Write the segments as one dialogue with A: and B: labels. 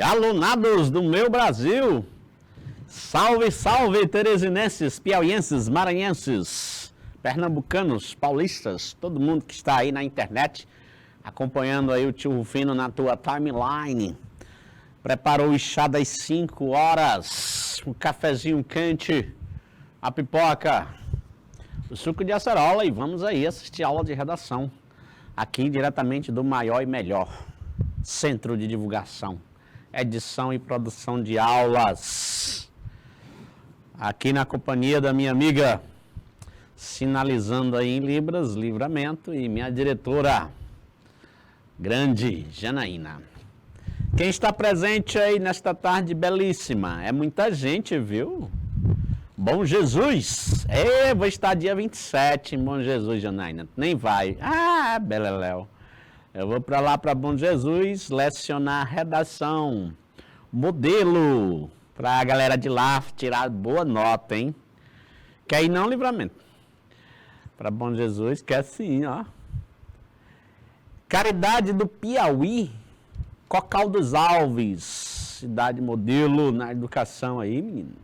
A: Alunados do meu Brasil, salve, salve, teresinenses, piauienses, maranhenses, pernambucanos, paulistas, todo mundo que está aí na internet, acompanhando aí o tio Rufino na tua timeline. Preparou o chá das 5 horas, o cafezinho quente, a pipoca, o suco de acerola e vamos aí assistir a aula de redação, aqui diretamente do maior e melhor centro de divulgação, edição e produção de aulas, aqui na companhia da minha amiga, sinalizando aí em Libras, Livramento, e minha diretora, grande Janaína. Quem está presente aí nesta tarde belíssima? É muita gente, viu? Bom Jesus! Vou estar dia 27 em Bom Jesus, Janaína. Nem vai. Ah, beleléu. Eu vou para lá, para Bom Jesus, lecionar redação, modelo, para a galera de lá tirar boa nota, hein? Quer ir não, Livramento? Para Bom Jesus, quer sim, ó. Caridade do Piauí, Cocal dos Alves, cidade modelo na educação aí, menino.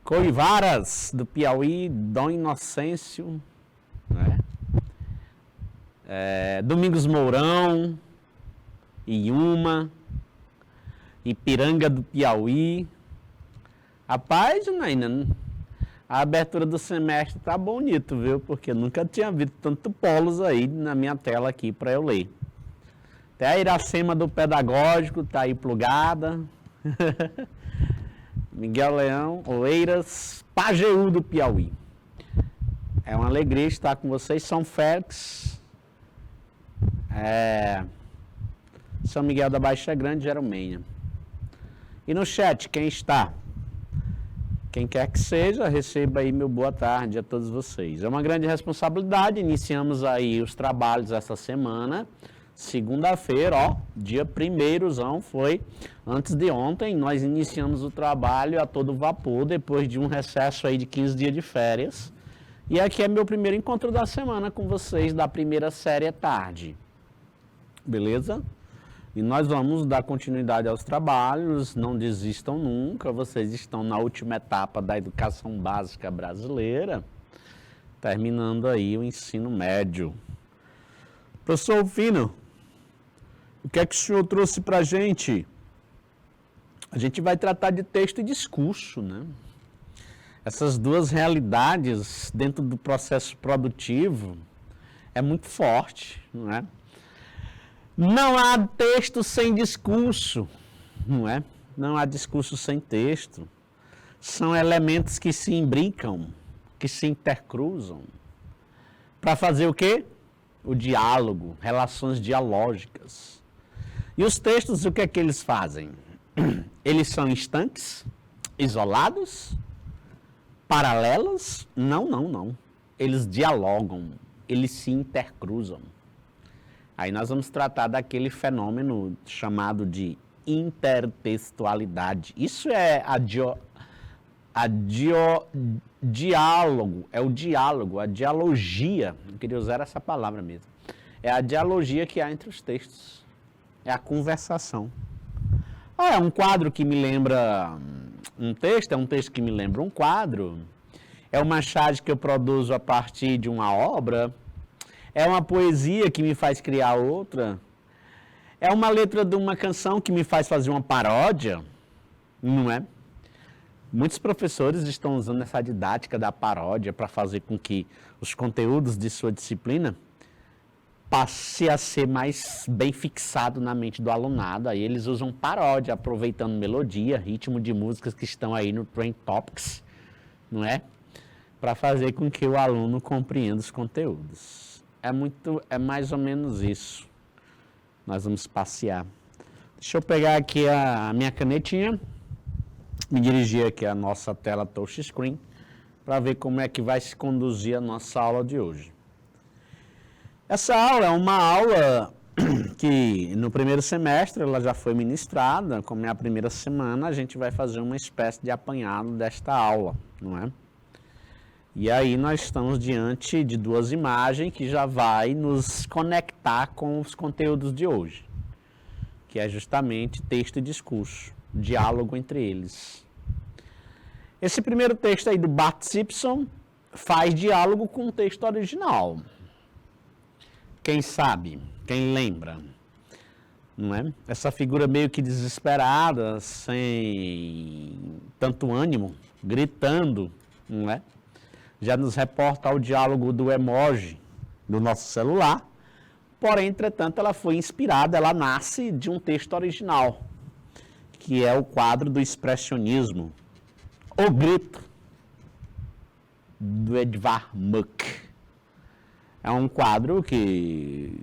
A: Coivaras do Piauí, Dom Inocêncio, né? Domingos Mourão, Iuma, Ipiranga do Piauí. Rapaz, Janaína, a abertura do semestre tá bonito, viu? Porque eu nunca tinha visto tanto polos aí na minha tela aqui para eu ler. Até a Iracema do Pedagógico tá aí plugada. Miguel Leão, Oeiras, Pajeú do Piauí. É uma alegria estar com vocês. São Félix, São Miguel da Baixa Grande, Jeromenha. E no chat, quem está? Quem quer que seja, receba aí meu boa tarde a todos vocês. É uma grande responsabilidade, iniciamos aí os trabalhos essa semana. Segunda-feira, ó, dia 1º, foi antes de ontem, nós iniciamos o trabalho a todo vapor, depois de um recesso aí de 15 dias de férias. E aqui é meu primeiro encontro da semana com vocês, da primeira série à tarde. Beleza? E nós vamos dar continuidade aos trabalhos, não desistam nunca, vocês estão na última etapa da educação básica brasileira, terminando aí o ensino médio. Professor Rufino, o que é que o senhor trouxe para a gente? A gente vai tratar de texto e discurso, né? Essas duas realidades dentro do processo produtivo é muito forte, não é? Não há texto sem discurso, não é? Não há discurso sem texto. São elementos que se imbricam, que se intercruzam. Para fazer o quê? O diálogo, relações dialógicas. E os textos, o que é que eles fazem? Eles são estanques, isolados, paralelos? Não. Eles dialogam, eles se intercruzam. Aí nós vamos tratar daquele fenômeno chamado de intertextualidade. Isso é diálogo, é o diálogo, a dialogia, eu queria usar essa palavra mesmo. É a dialogia que há entre os textos, é a conversação. É um quadro que me lembra um texto, é um texto que me lembra um quadro, é uma charge que eu produzo a partir de uma obra, é uma poesia que me faz criar outra, é uma letra de uma canção que me faz fazer uma paródia, não é? Muitos professores estão usando essa didática da paródia para fazer com que os conteúdos de sua disciplina passem a ser mais bem fixado na mente do alunado. Aí eles usam paródia, aproveitando melodia, ritmo de músicas que estão aí no Trend Topics, não é? Para fazer com que o aluno compreenda os conteúdos. É mais ou menos isso. Nós vamos passear. Deixa eu pegar aqui a minha canetinha, me dirigir aqui à nossa tela touchscreen, para ver como é que vai se conduzir a nossa aula de hoje. Essa aula é uma aula que no primeiro semestre ela já foi ministrada, como é a primeira semana, a gente vai fazer uma espécie de apanhado desta aula, não é? E aí nós estamos diante de duas imagens que já vai nos conectar com os conteúdos de hoje. que é justamente texto e discurso, diálogo entre eles. Esse primeiro texto aí do Bart Simpson faz diálogo com o texto original. Quem sabe? Quem lembra? Não é? Essa figura meio que desesperada, sem tanto ânimo, gritando, não é? Já nos reporta ao diálogo do emoji do nosso celular, porém, entretanto, ela foi inspirada, ela nasce de um texto original, que é o quadro do expressionismo, O Grito, do Edvard Munch. É um quadro que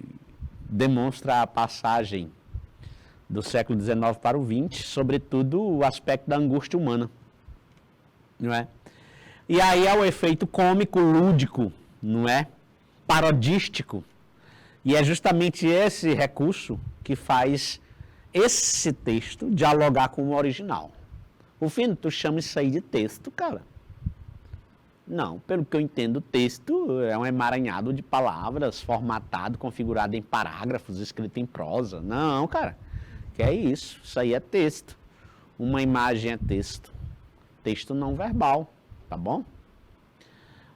A: demonstra a passagem do século XIX para o XX, sobretudo o aspecto da angústia humana, não é? E aí é o efeito cômico, lúdico, não é? Parodístico. E é justamente esse recurso que faz esse texto dialogar com o original. O fim, tu chama isso aí de texto, cara? Não, pelo que eu entendo, o texto é um emaranhado de palavras, formatado, configurado em parágrafos, escrito em prosa. Não, cara, que é isso? Isso aí é texto. Uma imagem é texto. Texto não verbal, tá bom?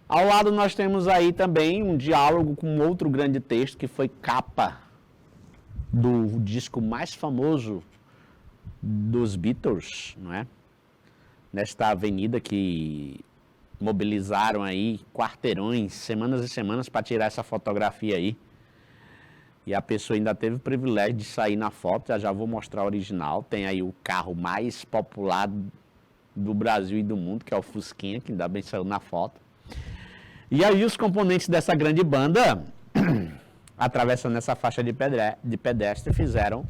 A: Ao lado nós temos aí também um diálogo com outro grande texto que foi capa do disco mais famoso dos Beatles, não é? Nesta avenida que mobilizaram aí quarteirões, semanas e semanas para tirar essa fotografia aí. E a pessoa ainda teve o privilégio de sair na foto, já vou mostrar a original. Tem aí o carro mais popular do Brasil e do mundo, que é o Fusquinha, que ainda bem saiu na foto. E aí os componentes dessa grande banda, atravessando essa faixa de pedestre, fizeram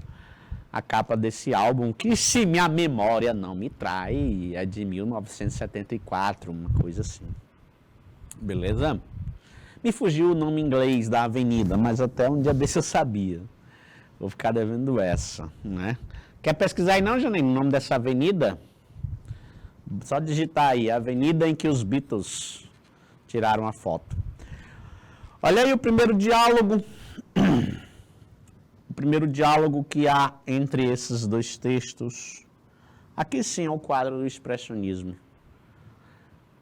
A: a capa desse álbum, que se minha memória não me trai, é de 1974, uma coisa assim. Beleza? Me fugiu o nome inglês da avenida, mas até um dia desse eu sabia. Vou ficar devendo essa, né? Quer pesquisar aí não, Janine, o nome dessa avenida? Só digitar aí, a avenida em que os Beatles tiraram a foto. Olha aí o primeiro diálogo. O primeiro diálogo que há entre esses dois textos. Aqui sim é o quadro do expressionismo.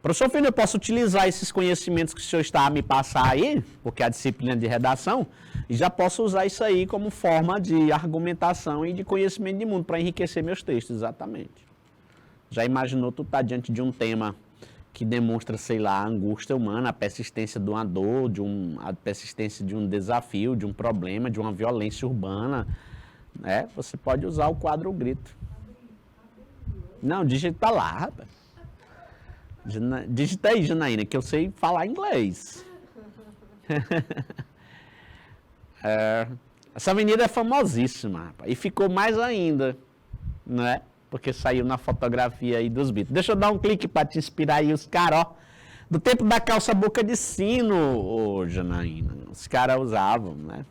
A: Professor Filho, eu posso utilizar esses conhecimentos que o senhor está a me passar aí, porque é a disciplina de redação, e já posso usar isso aí como forma de argumentação e de conhecimento de mundo para enriquecer meus textos, exatamente. Já imaginou tu estar diante de um tema que demonstra, sei lá, a angústia humana, a persistência de uma dor, a persistência de um desafio, de um problema, de uma violência urbana, né? Você pode usar o quadro O Grito. Não, digita lá, rapaz. Digita aí, Janaína, que eu sei falar inglês. Essa avenida é famosíssima, rapaz, e ficou mais ainda, né? Porque saiu na fotografia aí dos Beatles. Deixa eu dar um clique para te inspirar aí os caras, ó. Do tempo da calça boca de sino, ô Janaína. Os caras usavam, né?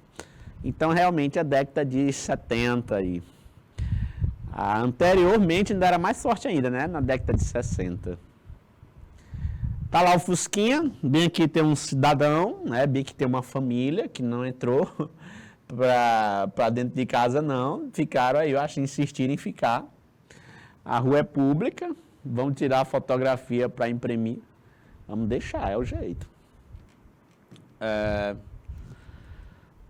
A: Então, realmente, a década de 70 aí. Anteriormente, ainda era mais forte ainda, né? Na década de 60. Tá lá o Fusquinha. Bem aqui tem um cidadão, né? Bem que tem uma família que não entrou para dentro de casa, não. Ficaram aí, eu acho, insistirem em ficar. A rua é pública, vamos tirar a fotografia para imprimir. Vamos deixar, é o jeito.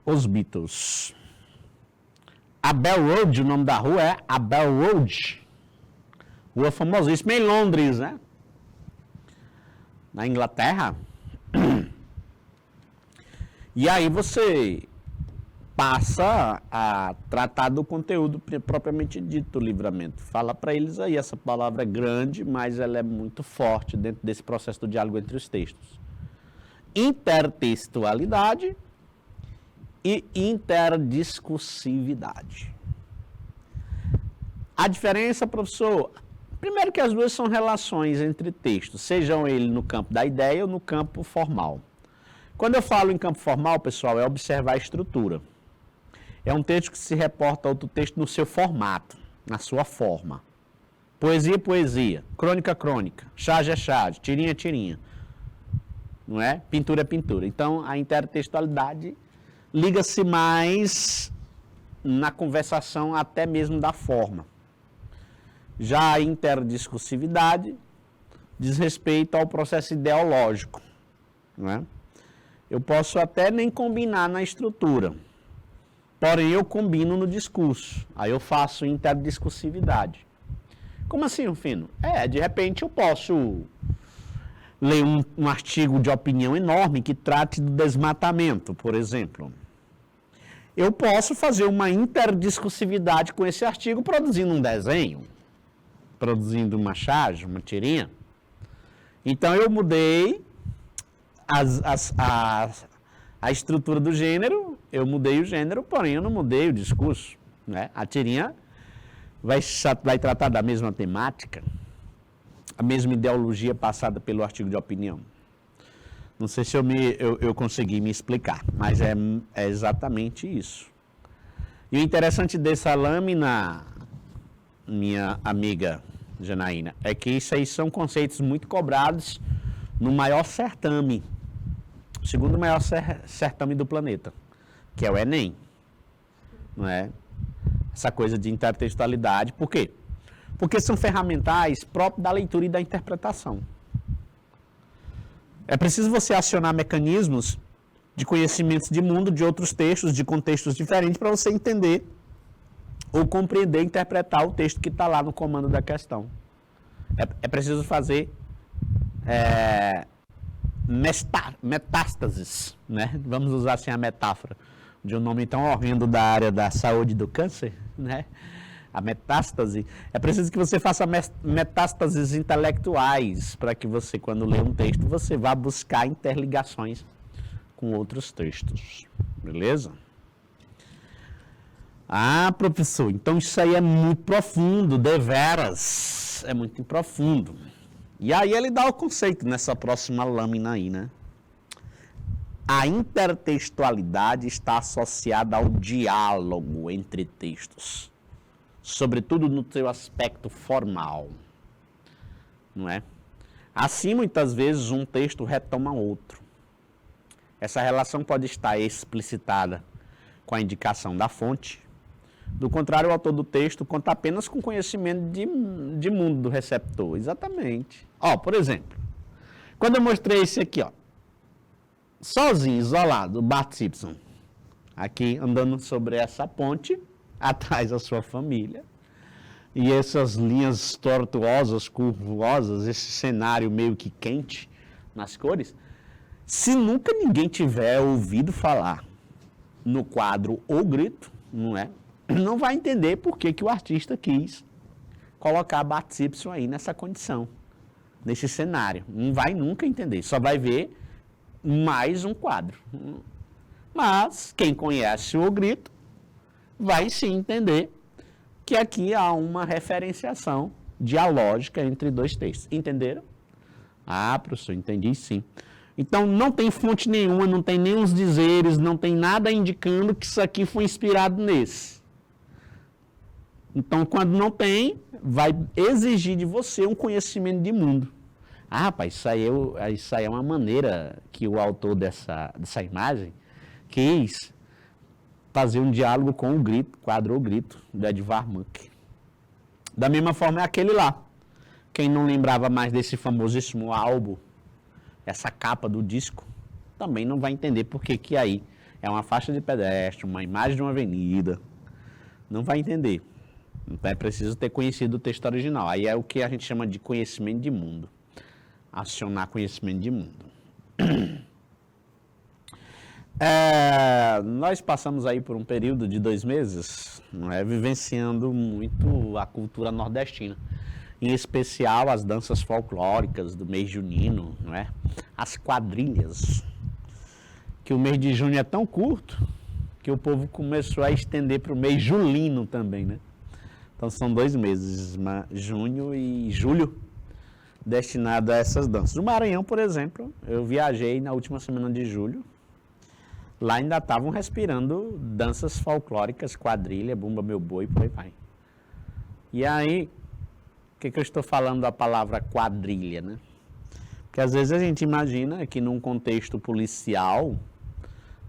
A: Os Beatles. Abel Road, o nome da rua é Abel Road. Rua famosíssima em Londres, né? Na Inglaterra. E aí você passa a tratar do conteúdo propriamente dito do livramento. Fala para eles aí, essa palavra é grande, mas ela é muito forte dentro desse processo do diálogo entre os textos. Intertextualidade e interdiscursividade. A diferença, professor, primeiro que as duas são relações entre textos, sejam eles no campo da ideia ou no campo formal. Quando eu falo em campo formal, pessoal, é observar a estrutura. É um texto que se reporta a outro texto no seu formato, na sua forma. Poesia, poesia. Crônica, crônica. Charge é charge. Tirinha, tirinha. Não é? Pintura é pintura. Então, a intertextualidade liga-se mais na conversação até mesmo da forma. Já a interdiscursividade diz respeito ao processo ideológico, não é? Eu posso até nem combinar na estrutura, porém eu combino no discurso, aí eu faço interdiscursividade. Como assim, Rufino? De repente eu posso ler um artigo de opinião enorme que trate do desmatamento, por exemplo. Eu posso fazer uma interdiscursividade com esse artigo produzindo um desenho, produzindo uma charge, uma tirinha. Então eu mudei a estrutura do gênero, eu mudei o gênero, porém eu não mudei o discurso, né? A tirinha vai tratar da mesma temática, a mesma ideologia passada pelo artigo de opinião. Não sei se eu consegui me explicar, mas é exatamente isso. E o interessante dessa lâmina, minha amiga Janaína, é que isso aí são conceitos muito cobrados no maior certame, o segundo maior certame do planeta, que é o Enem, não é? Essa coisa de intertextualidade. Por quê? Porque são ferramentais próprios da leitura e da interpretação. É preciso você acionar mecanismos de conhecimentos de mundo, de outros textos, de contextos diferentes, para você entender ou compreender, interpretar o texto que está lá no comando da questão. É preciso fazer metástases, né? Vamos usar assim a metáfora de um nome tão horrendo da área da saúde e do câncer, né? A metástase. É preciso que você faça metástases intelectuais para que você, quando lê um texto, você vá buscar interligações com outros textos. Beleza? Ah, professor, então isso aí é muito profundo, deveras. É muito profundo. E aí ele dá o conceito nessa próxima lâmina aí, né? A intertextualidade está associada ao diálogo entre textos, sobretudo no seu aspecto formal, não é? Assim, muitas vezes, um texto retoma outro. Essa relação pode estar explicitada com a indicação da fonte. Do contrário, o autor do texto conta apenas com conhecimento de mundo do receptor. Exatamente. Por exemplo, quando eu mostrei esse aqui, sozinho, isolado, o Bart Simpson, aqui andando sobre essa ponte, atrás da sua família, e essas linhas tortuosas, curvosas, esse cenário meio que quente nas cores, se nunca ninguém tiver ouvido falar no quadro O Grito, não vai entender por que o artista quis colocar Bart Simpson aí nessa condição, nesse cenário. Não vai nunca entender, só vai ver mais um quadro. Mas quem conhece O Grito vai sim entender que aqui há uma referenciação dialógica entre dois textos. Entenderam? Ah, professor, entendi sim. Então não tem fonte nenhuma, não tem nem os dizeres, não tem nada indicando que isso aqui foi inspirado nesse. Então, quando não tem, vai exigir de você um conhecimento de mundo. Ah, rapaz, isso aí é uma maneira que o autor dessa imagem quis fazer um diálogo com o Grito, quadro O Grito, do Edvard Munch. Da mesma forma é aquele lá. Quem não lembrava mais desse famosíssimo álbum, essa capa do disco, também não vai entender por que aí é uma faixa de pedestre, uma imagem de uma avenida. Não vai entender. Então é preciso ter conhecido o texto original. Aí é o que a gente chama de conhecimento de mundo. Acionar conhecimento de mundo. Nós passamos aí por um período de 2 meses, vivenciando muito a cultura nordestina. Em especial as danças folclóricas do mês junino, as quadrilhas. Que o mês de junho é tão curto que o povo começou a estender para o mês julino também, né? Então são 2 meses, junho e julho, destinado a essas danças. No Maranhão, por exemplo, eu viajei na última semana de julho. Lá ainda estavam respirando danças folclóricas, quadrilha, bumba meu boi, por aí vai. E aí, por que eu estou falando da palavra quadrilha, né? Porque às vezes a gente imagina que num contexto policial,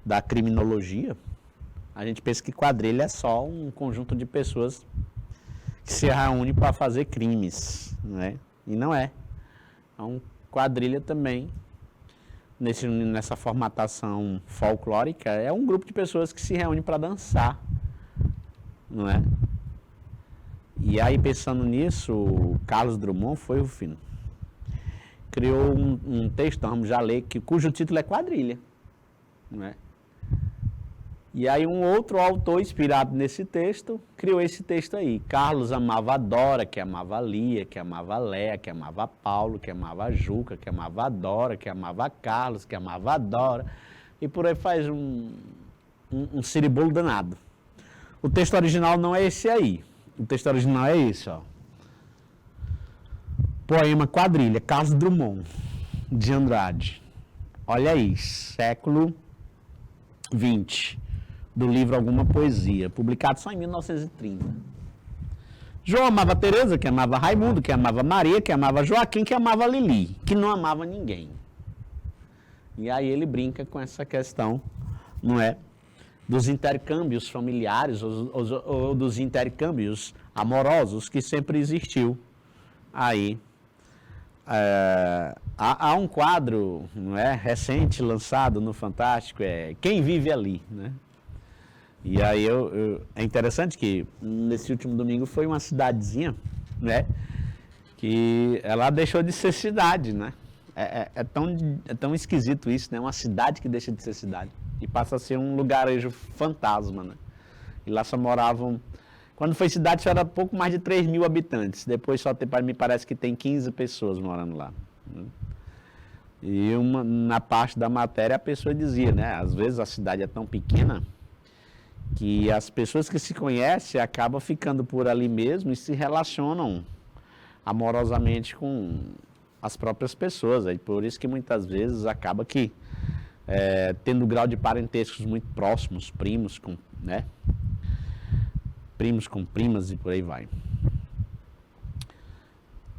A: da criminologia, A gente pensa que quadrilha é só um conjunto de pessoas que se reúnem para fazer crimes, né? E não é. Então, quadrilha também, nessa formatação folclórica, é um grupo de pessoas que se reúnem para dançar, não é? E aí, pensando nisso, o Carlos Drummond foi o fim. Criou um texto, vamos já ler, cujo título é Quadrilha, não é? E aí um outro autor inspirado nesse texto, criou esse texto aí. Carlos amava a Dora, que amava a Lia, que amava a Léa, que amava a Paulo, que amava a Juca, que amava a Dora, que amava a Carlos, que amava a Dora. E por aí faz um ciribolo danado. O texto original não é esse aí. O texto original é esse, ó. Poema Quadrilha, Carlos Drummond de Andrade. Olha aí, século XX. Do livro Alguma Poesia, publicado só em 1930. João amava Teresa, que amava Raimundo, que amava Maria, que amava Joaquim, que amava Lili, que não amava ninguém. E aí ele brinca com essa questão, não é? Dos intercâmbios familiares, ou dos intercâmbios amorosos que sempre existiu. Aí há um quadro, não é, recente, lançado no Fantástico, Quem Vive Ali, né? E aí é interessante que nesse último domingo foi uma cidadezinha, né? Que ela deixou de ser cidade, né? É tão esquisito isso, né? Uma cidade que deixa de ser cidade e passa a ser um lugarejo fantasma, né? E lá só moravam... Quando foi cidade só era pouco mais de 3 mil habitantes. Depois só me parece que tem 15 pessoas morando lá, né? E na parte da matéria a pessoa dizia, né? Às vezes a cidade é tão pequena que as pessoas que se conhecem acabam ficando por ali mesmo e se relacionam amorosamente com as próprias pessoas. E por isso que muitas vezes acaba que tendo grau de parentescos muito próximos, primos com, né? Primos com primas e por aí vai.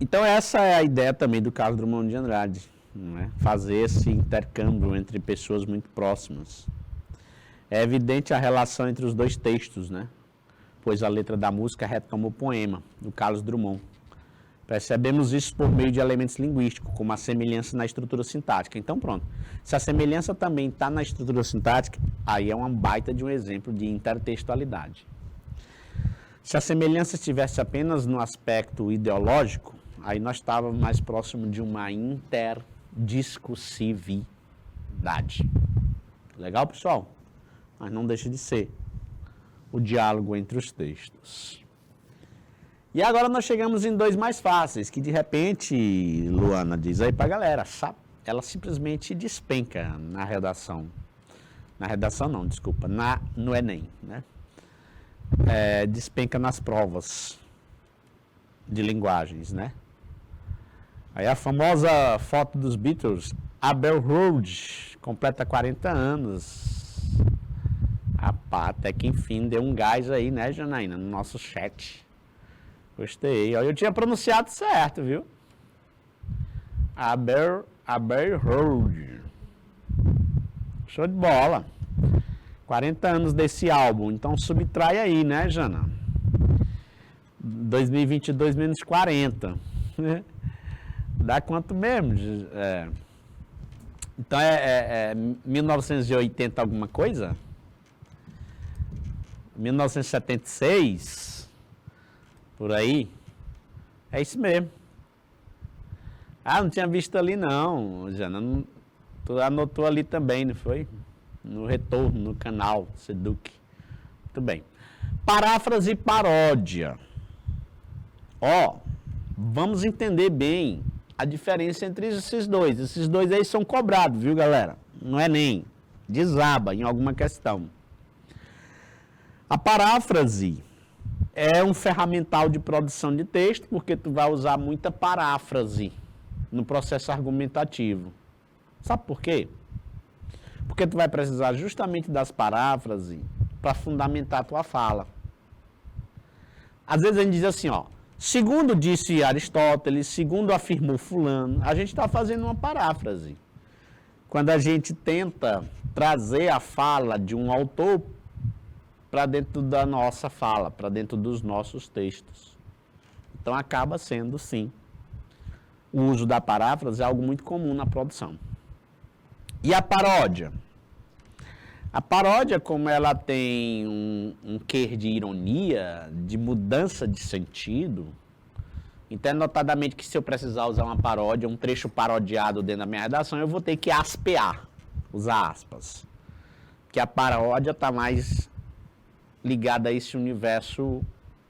A: Então essa é a ideia também do Carlos Drummond de Andrade, não é? Fazer esse intercâmbio entre pessoas muito próximas. É evidente a relação entre os dois textos, né? Pois a letra da música retoma o poema, do Carlos Drummond. Percebemos isso por meio de elementos linguísticos, como a semelhança na estrutura sintática. Então, pronto. Se a semelhança também está na estrutura sintática, aí é uma baita de um exemplo de intertextualidade. Se a semelhança estivesse apenas no aspecto ideológico, aí nós estávamos mais próximo de uma interdiscursividade. Legal, pessoal? Mas não deixa de ser o diálogo entre os textos. E agora nós chegamos em dois mais fáceis, que de repente, Luana diz aí pra galera, ela simplesmente despenca na redação. Na redação não, desculpa, no Enem, né? Despenca nas provas de linguagens, né? Aí a famosa foto dos Beatles, Abbey Road, completa 40 anos. Rapaz, até que enfim deu um gás aí, né, Janaína, no nosso chat. Gostei. Eu tinha pronunciado certo, viu? Abbey Road. Show de bola. 40 anos desse álbum. Então subtrai aí, né, Jana? 2022 menos 40. Dá quanto mesmo? Então é 1980 alguma coisa? 1976, por aí, é isso mesmo. Ah, não tinha visto ali não, Jana, tu anotou ali também, não foi? No retorno, no canal, Seduc. Muito bem. Paráfrase e paródia. Vamos entender bem a diferença entre esses dois. Esses dois aí são cobrados, viu, galera? Não é nem desaba em alguma questão. A paráfrase é um ferramental de produção de texto, porque tu vai usar muita paráfrase no processo argumentativo. Sabe por quê? Porque tu vai precisar justamente das paráfrases para fundamentar a tua fala. Às vezes a gente diz assim, segundo disse Aristóteles, segundo afirmou fulano, a gente está fazendo uma paráfrase. Quando a gente tenta trazer a fala de um autor para dentro da nossa fala, para dentro dos nossos textos. Então acaba sendo, sim, o uso da paráfrase é algo muito comum na produção. E a paródia? A paródia, como ela tem um quê de ironia, de mudança de sentido, então, notadamente que se eu precisar usar uma paródia, um trecho parodiado dentro da minha redação, eu vou ter que aspear, usar aspas. Porque a paródia está mais ligada a esse universo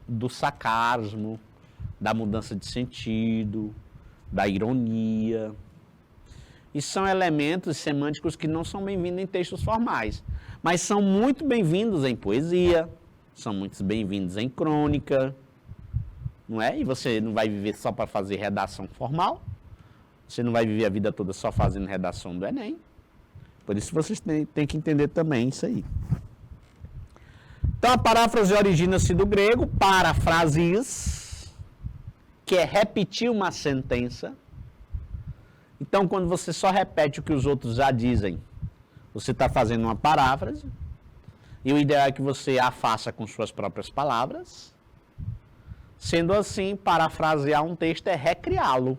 A: do sarcasmo, da mudança de sentido, da ironia. E são elementos semânticos que não são bem-vindos em textos formais, mas são muito bem-vindos em poesia, são muito bem-vindos em crônica, não é? E você não vai viver só para fazer redação formal, você não vai viver a vida toda só fazendo redação do Enem. Por isso vocês têm que entender também isso aí. Então a paráfrase origina-se do grego parafrasias, que é repetir uma sentença. Então, quando você só repete o que os outros já dizem, você está fazendo uma paráfrase, e o ideal é que você a faça com suas próprias palavras. Sendo assim, parafrasear um texto é recriá-lo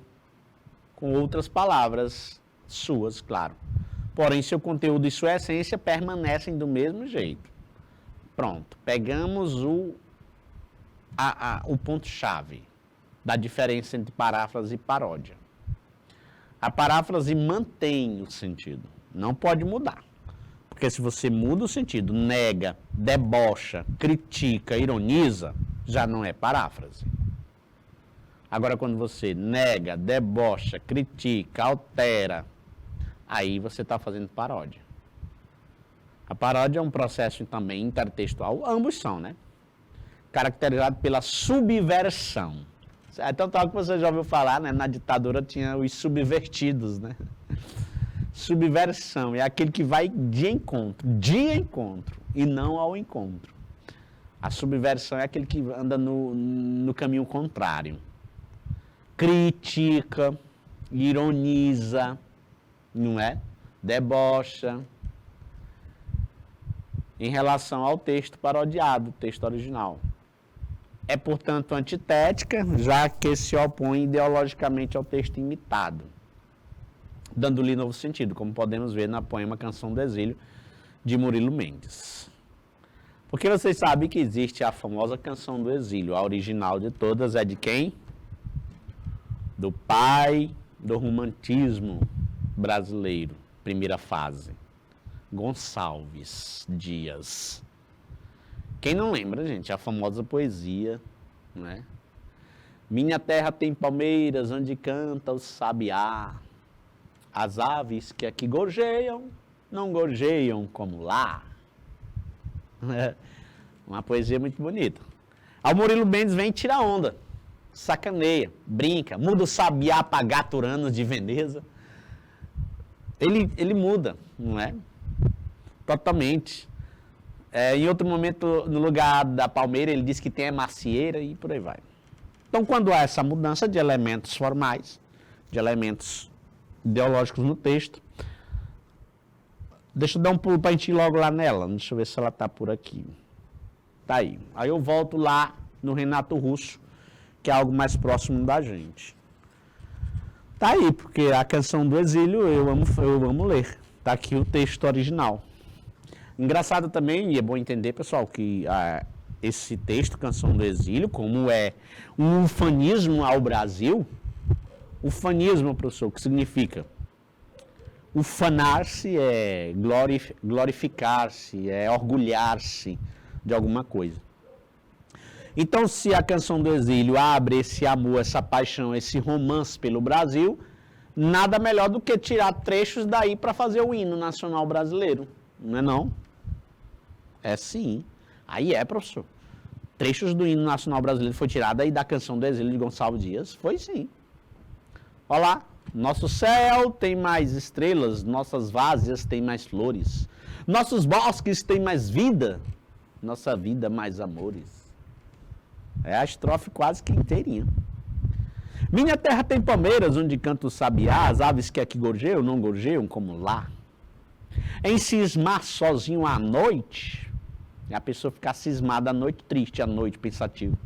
A: com outras palavras suas, claro. Porém, seu conteúdo e sua essência permanecem do mesmo jeito. Pronto, pegamos o ponto-chave da diferença entre paráfrase e paródia. A paráfrase mantém o sentido, não pode mudar. Porque se você muda o sentido, nega, debocha, critica, ironiza, já não é paráfrase. Agora, quando você nega, debocha, critica, altera, aí você está fazendo paródia. A paródia é um processo também intertextual, ambos são, né? Caracterizado pela subversão. É tanto algo que você já ouviu falar, né? Na ditadura tinha os subvertidos, né? Subversão é aquele que vai de encontro, e não ao encontro. A subversão é aquele que anda no caminho contrário. Critica, ironiza, não é? Debocha. Em relação ao texto parodiado, texto original. É, portanto, antitética, já que se opõe ideologicamente ao texto imitado, dando-lhe novo sentido, como podemos ver na poema Canção do Exílio, de Murilo Mendes. Porque vocês sabem que existe a famosa Canção do Exílio, a original de todas é de quem? Do pai do romantismo brasileiro, primeira fase, Gonçalves Dias. Quem não lembra, gente, a famosa poesia, né? Minha terra tem palmeiras onde canta o sabiá, as aves que aqui gorjeiam, não gorjeiam como lá. Uma poesia muito bonita. Aí o Murilo Mendes vem e tira onda, sacaneia, brinca, muda o sabiá para Gaturano de Veneza. Ele muda, não é? Totalmente. Em outro momento, no lugar da palmeira, ele diz que tem a macieira e por aí vai. Então, quando há essa mudança de elementos formais, de elementos ideológicos no texto, deixa eu dar um pulo para a gente ir logo lá nela. Deixa eu ver se ela está por aqui. Tá aí. Aí eu volto lá no Renato Russo, que é algo mais próximo da gente. Tá aí, porque a Canção do Exílio eu amo ler. Tá aqui o texto original. Engraçado também, e é bom entender, pessoal, que esse texto, Canção do Exílio, como é um ufanismo ao Brasil, ufanismo, professor, o que significa? Ufanar-se é glorificar-se, é orgulhar-se de alguma coisa. Então, se a Canção do Exílio abre esse amor, essa paixão, esse romance pelo Brasil, nada melhor do que tirar trechos daí para fazer o hino nacional brasileiro, não é não? É sim. Aí professor. Trechos do hino nacional brasileiro foi tirado aí da Canção do Exílio de Gonçalves Dias? Foi sim. Olha lá. Nosso céu tem mais estrelas, nossas várzeas têm mais flores, nossos bosques têm mais vida, nossa vida mais amores. É a estrofe quase que inteirinha. Minha terra tem palmeiras onde canta o sabiá, as aves que aqui gorjeiam, não gorjeiam como lá. Em cismar sozinho à noite, E a pessoa ficar cismada à noite, triste à noite, pensativo.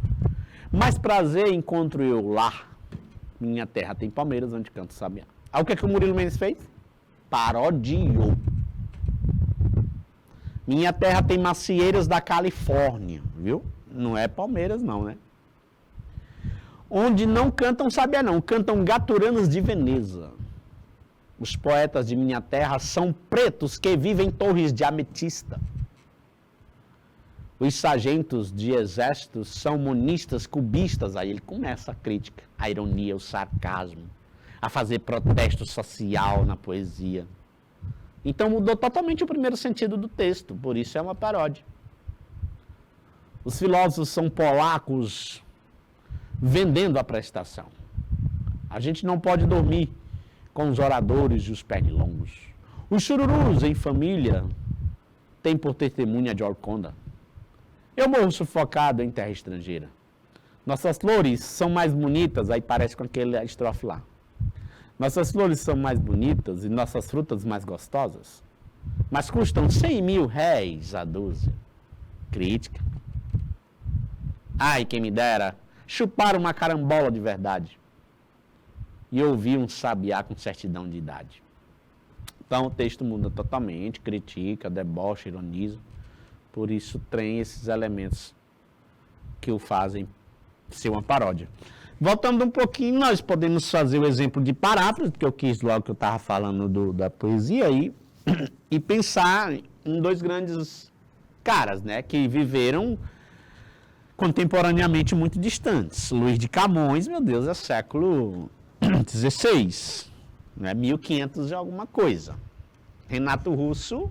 A: Mais prazer encontro eu lá. Minha terra tem palmeiras onde canto sabiá. Aí o que é que o Murilo Mendes fez? Parodiou. Minha terra tem macieiras da Califórnia, viu? Não é Palmeiras não, né? Onde não cantam sabiá não, cantam gaturanas de Veneza. Os poetas de minha terra são pretos que vivem em torres de ametista. Os sargentos de exércitos são monistas, cubistas. Aí ele começa a crítica, a ironia, o sarcasmo, a fazer protesto social na poesia. Então mudou totalmente o primeiro sentido do texto, por isso é uma paródia. Os filósofos são polacos vendendo a prestação. A gente não pode dormir com os oradores e os pernilongos. Os chururus em família têm por testemunha de Orconda. Eu morro sufocado em terra estrangeira. Nossas flores são mais bonitas, aí parece com aquele estrofe lá. Nossas flores são mais bonitas e nossas frutas mais gostosas, mas custam 100.000 réis a dúzia. Crítica. Ai, quem me dera chupar uma carambola de verdade e ouvir um sabiá com certidão de idade. Então o texto muda totalmente, critica, debocha, ironiza. Por isso tem esses elementos que o fazem ser uma paródia. Voltando um pouquinho, nós podemos fazer o exemplo de paráfrase, porque eu quis logo que eu estava falando da poesia aí, e pensar em dois grandes caras, né, que viveram contemporaneamente muito distantes. Luís de Camões, meu Deus, é século XVI, né, 1500 e alguma coisa. Renato Russo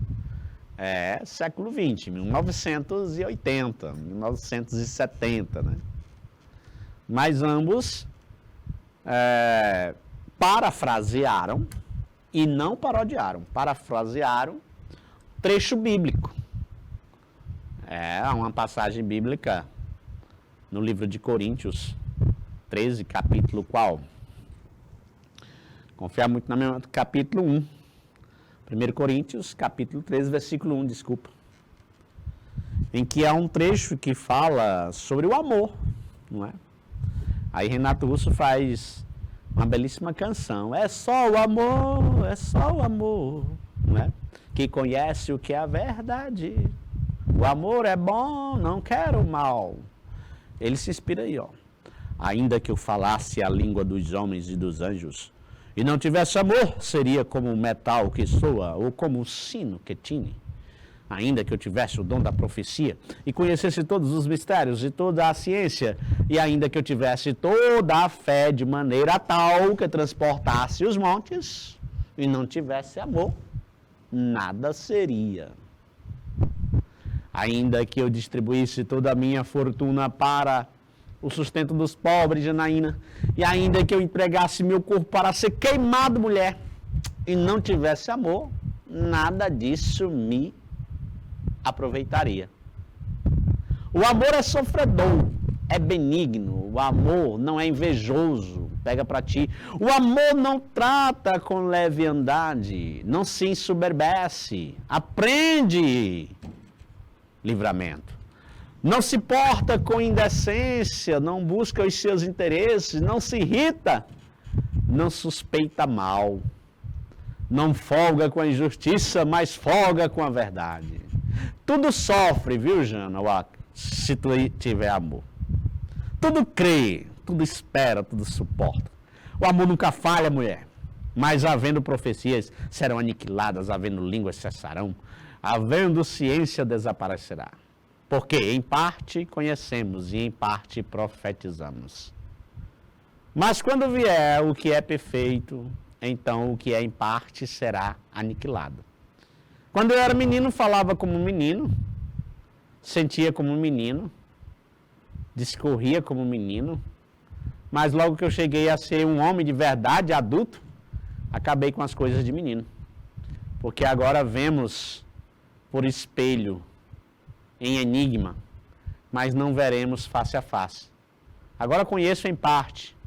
A: é século XX, 1980, 1970, né? Mas ambos parafrasearam e não parodiaram. Parafrasearam trecho bíblico. É uma passagem bíblica no livro de Coríntios 13, capítulo qual? Confiar muito na minha capítulo 1. 1 Coríntios, capítulo 13, versículo 1, desculpa. Em que há um trecho que fala sobre o amor, não é? Aí Renato Russo faz uma belíssima canção. É só o amor, não é? Que conhece o que é a verdade. O amor é bom, não quero mal. Ele se inspira aí, ó. Ainda que eu falasse a língua dos homens e dos anjos, e não tivesse amor, seria como um metal que soa, ou como um sino que tine. Ainda que eu tivesse o dom da profecia, e conhecesse todos os mistérios e toda a ciência, e ainda que eu tivesse toda a fé de maneira tal que transportasse os montes, e não tivesse amor, nada seria. Ainda que eu distribuísse toda a minha fortuna para o sustento dos pobres, Janaína, e ainda que eu empregasse meu corpo para ser queimado, mulher, e não tivesse amor, nada disso me aproveitaria. O amor é sofredor, é benigno, o amor não é invejoso, pega para ti. O amor não trata com leviandade, não se ensoberbece, aprende livramento. Não se porta com indecência, não busca os seus interesses, não se irrita, não suspeita mal, não folga com a injustiça, mas folga com a verdade. Tudo sofre, viu, Jana, se tu tiver amor. Tudo crê, tudo espera, tudo suporta. O amor nunca falha, mulher. Mas havendo profecias, serão aniquiladas, havendo línguas, cessarão, havendo ciência, desaparecerá. Porque em parte conhecemos e em parte profetizamos. Mas quando vier o que é perfeito, então o que é em parte será aniquilado. Quando eu era menino, falava como um menino, sentia como um menino, discorria como um menino, mas logo que eu cheguei a ser um homem de verdade, adulto, acabei com as coisas de menino. Porque agora vemos por espelho, em enigma, mas não veremos face a face. Agora conheço em parte,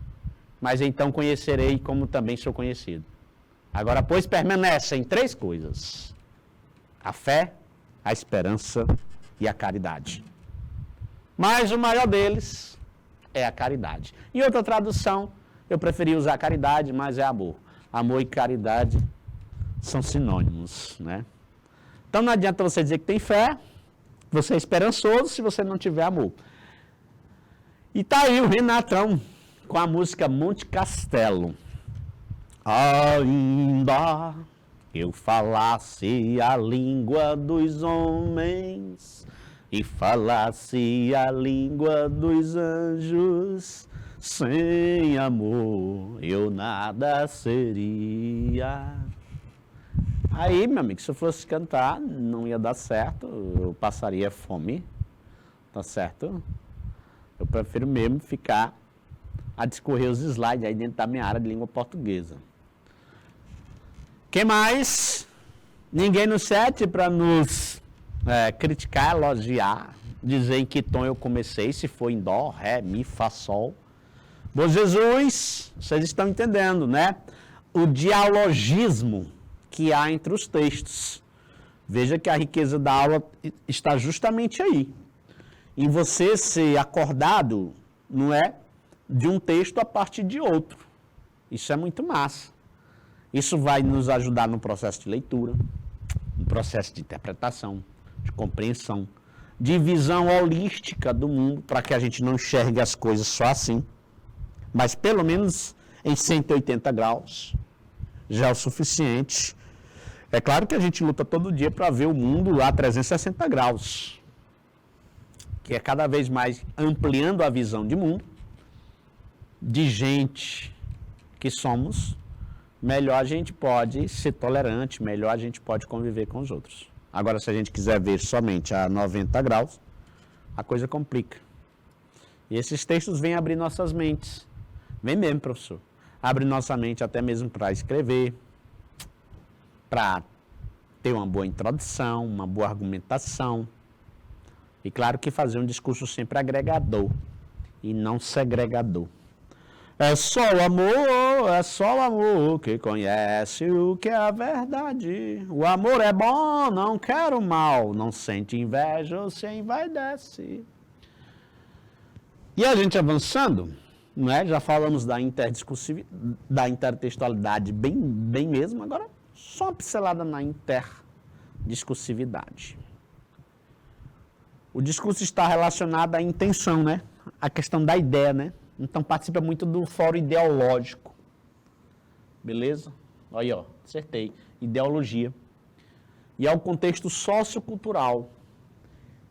A: mas então conhecerei como também sou conhecido. Agora, pois, permanecem três coisas: a fé, a esperança e a caridade. Mas o maior deles é a caridade. Em outra tradução, eu preferi usar caridade, mas é amor. Amor e caridade são sinônimos, né? Então não adianta você dizer que tem fé, você é esperançoso se você não tiver amor. E tá aí o Renatão com a música Monte Castelo. Ainda eu falasse a língua dos homens e falasse a língua dos anjos, sem amor eu nada seria. Aí, meu amigo, se eu fosse cantar, não ia dar certo, eu passaria fome, tá certo? Eu prefiro mesmo ficar a discorrer os slides aí dentro da minha área de língua portuguesa. Quem mais? Ninguém no chat para nos criticar, elogiar, dizer em que tom eu comecei, se foi em dó, ré, mi, fá, sol. Bom Jesus, vocês estão entendendo, né? O dialogismo que há entre os textos. Veja que a riqueza da aula está justamente aí. Em você ser acordado, não é? De um texto a partir de outro. Isso é muito massa. Isso vai nos ajudar no processo de leitura, no processo de interpretação, de compreensão, de visão holística do mundo, para que a gente não enxergue as coisas só assim, mas pelo menos em 180 graus, já é o suficiente. É claro que a gente luta todo dia para ver o mundo a 360 graus, que é cada vez mais ampliando a visão de mundo, de gente que somos, melhor a gente pode ser tolerante, melhor a gente pode conviver com os outros. Agora, se a gente quiser ver somente a 90 graus, a coisa complica. E esses textos vêm abrir nossas mentes. Vem mesmo, professor. Abre nossa mente até mesmo para escrever, para ter uma boa introdução, uma boa argumentação. E claro que fazer um discurso sempre agregador e não segregador. É só o amor que conhece o que é a verdade. O amor é bom, não quer o mal, não sente inveja ou se envaidece. E a gente avançando, não é? Já falamos da intertextualidade bem mesmo, agora só uma pincelada na interdiscursividade. O discurso está relacionado à intenção, né? A questão da ideia, né? Então participa muito do fórum ideológico. Beleza? Aí, ó, acertei. Ideologia. E ao contexto sociocultural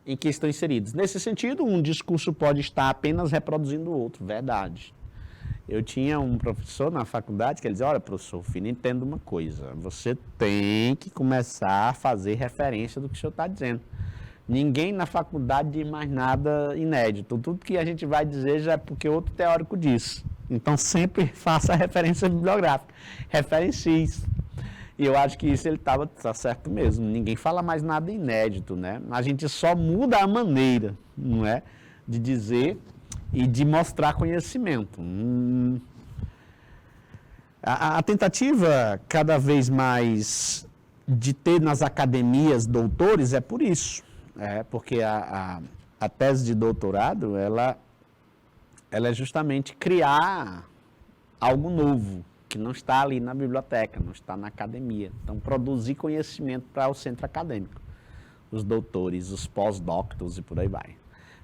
A: em que estão inseridos. Nesse sentido, um discurso pode estar apenas reproduzindo o outro, verdade. Eu tinha um professor na faculdade que ele dizia, olha, professor, filho, entenda uma coisa, você tem que começar a fazer referência do que o senhor está dizendo. Ninguém na faculdade diz mais nada inédito. Tudo que a gente vai dizer já é porque outro teórico disse. Então, sempre faça a referência bibliográfica. Referencie isso. E eu acho que isso ele tá certo mesmo. Ninguém fala mais nada inédito, né? A gente só muda a maneira, não é? De dizer e de mostrar conhecimento. A tentativa, cada vez mais, de ter nas academias doutores é por isso. Porque a tese de doutorado, ela é justamente criar algo novo, que não está ali na biblioteca, não está na academia. Então, produzir conhecimento para o centro acadêmico. Os doutores, os pós-doctors e por aí vai.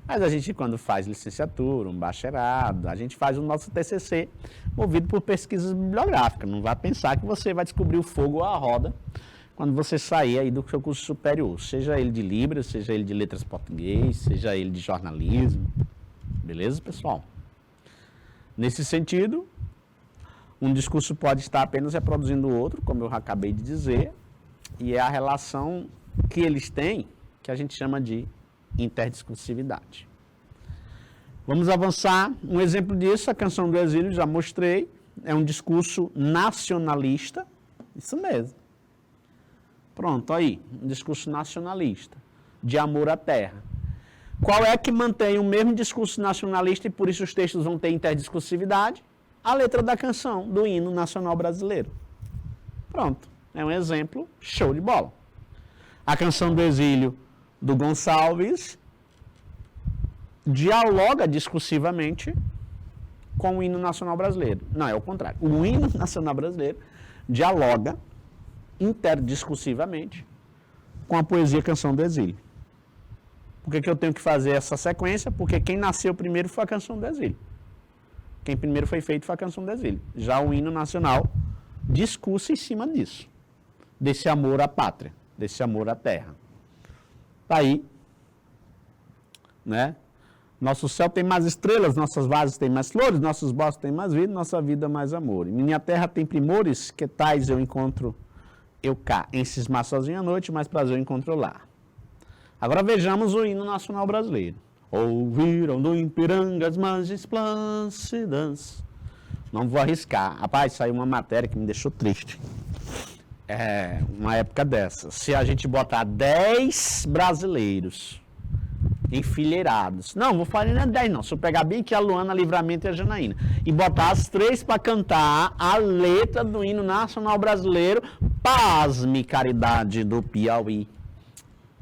A: Mas a gente, quando faz licenciatura, um bacharelado, a gente faz o nosso TCC movido por pesquisas bibliográficas. Não vai pensar que você vai descobrir o fogo ou a roda quando você sair aí do seu curso superior, seja ele de Libras, seja ele de Letras Português, seja ele de jornalismo. Beleza, pessoal? Nesse sentido, um discurso pode estar apenas reproduzindo o outro, como eu acabei de dizer, e é a relação que eles têm, que a gente chama de interdiscursividade. Vamos avançar. Um exemplo disso, a Canção do Exílio, já mostrei, é um discurso nacionalista, isso mesmo. Pronto, aí, um discurso nacionalista, de amor à terra. Qual é que mantém o mesmo discurso nacionalista e por isso os textos vão ter interdiscursividade? A letra da canção, do hino nacional brasileiro. Pronto, é um exemplo show de bola. A Canção do Exílio do Gonçalves dialoga discursivamente com o hino nacional brasileiro. Não, é o contrário. O hino nacional brasileiro dialoga interdiscursivamente com a poesia Canção do Exílio. Por que eu tenho que fazer essa sequência? Porque quem nasceu primeiro foi a Canção do Exílio. Quem primeiro foi feito foi a Canção do Exílio. Já o hino nacional discursa em cima disso. Desse amor à pátria, desse amor à terra. Tá aí, né? Nosso céu tem mais estrelas, nossas vases têm mais flores, nossos bosques têm mais vida, nossa vida mais amor. Minha terra tem primores, que tais eu encontro eu cá. Em cismar sozinho à noite, mais prazer eu encontro lá. Agora vejamos o hino nacional brasileiro. Ouviram do Ipiranga as margens plâncidas. Não vou arriscar. Rapaz, saiu uma matéria que me deixou triste. É, uma época dessa. Se a gente botar 10 brasileiros enfileirados. Não, vou falar nem 10 não. Se eu pegar bem que a Luana, a Livramento e a Janaína. E botar as 3 para cantar a letra do hino nacional brasileiro. Pasme, caridade do Piauí.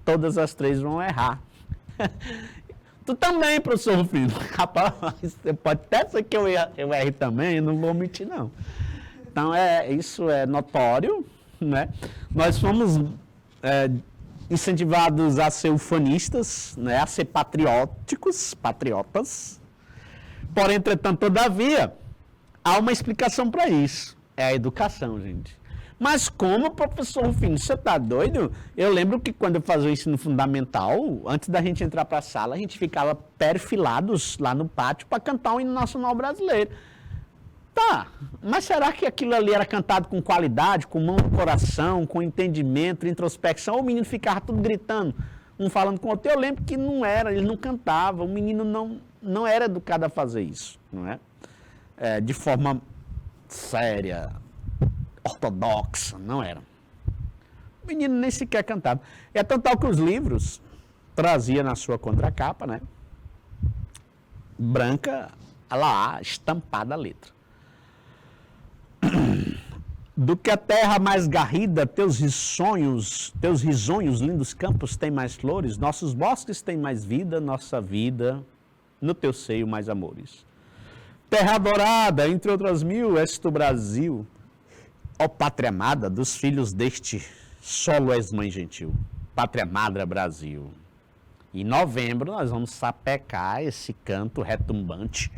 A: Todas as 3 vão errar. Tu também, professor Rufino. Rapaz, pode até ser que eu erre também, eu não vou mentir, não. Então, isso é notório, né? Nós fomos incentivados a ser ufanistas, né? A ser patriotas. Porém, entretanto, todavia, há uma explicação para isso. É a educação, gente. Mas como, professor Rufino, você está doido? Eu lembro que quando eu fazia o ensino fundamental, antes da gente entrar para a sala, a gente ficava perfilados lá no pátio para cantar o hino nacional brasileiro. Tá, mas será que aquilo ali era cantado com qualidade, com mão no coração, com entendimento, introspecção, ou o menino ficava tudo gritando, um falando com o outro? Eu lembro que não era, ele não cantava, o menino não era educado a fazer isso, não é? De forma séria, ortodoxa, não era. O menino nem sequer cantava. É tão tal que os livros trazia na sua contracapa, né? Branca, lá, estampada a letra. Do que a terra mais garrida, teus risonhos, lindos campos têm mais flores, nossos bosques têm mais vida, nossa vida, no teu seio mais amores. Terra adorada, entre outras mil, és tu Brasil, ó pátria amada, dos filhos deste solo és mãe gentil, pátria madre Brasil. Em novembro nós vamos sapecar esse canto retumbante,